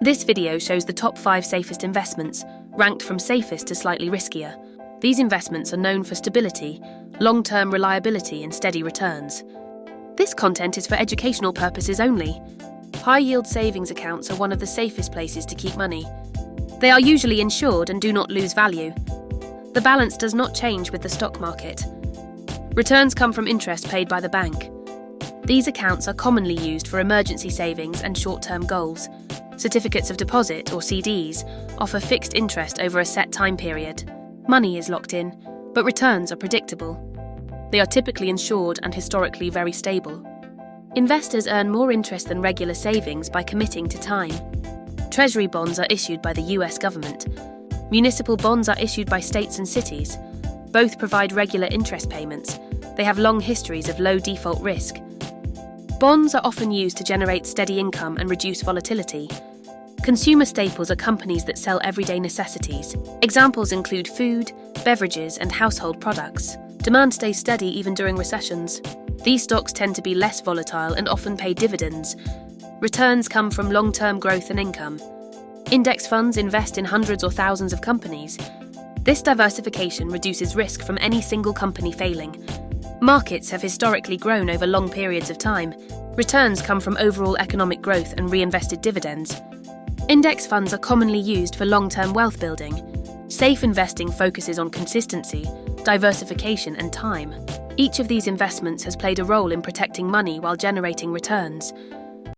This video shows the top 5 safest investments, ranked from safest to slightly riskier. These investments are known for stability, long-term reliability and steady returns. This content is for educational purposes only. High-yield savings accounts are one of the safest places to keep money. They are usually insured and do not lose value. The balance does not change with the stock market. Returns come from interest paid by the bank. These accounts are commonly used for emergency savings and short-term goals. Certificates of deposit, or CDs, offer fixed interest over a set time period. Money is locked in, but returns are predictable. They are typically insured and historically very stable. Investors earn more interest than regular savings by committing to time. Treasury bonds are issued by the US government. Municipal bonds are issued by states and cities. Both provide regular interest payments. They have long histories of low default risk. Bonds are often used to generate steady income and reduce volatility. Consumer staples are companies that sell everyday necessities. Examples include food, beverages, and household products. Demand stays steady even during recessions. These stocks tend to be less volatile and often pay dividends. Returns come from long-term growth and income. Index funds invest in hundreds or thousands of companies. This diversification reduces risk from any single company failing. Markets have historically grown over long periods of time. Returns come from overall economic growth and reinvested dividends. Index funds are commonly used for long-term wealth building. Safe investing focuses on consistency, diversification, and time. Each of these investments has played a role in protecting money while generating returns.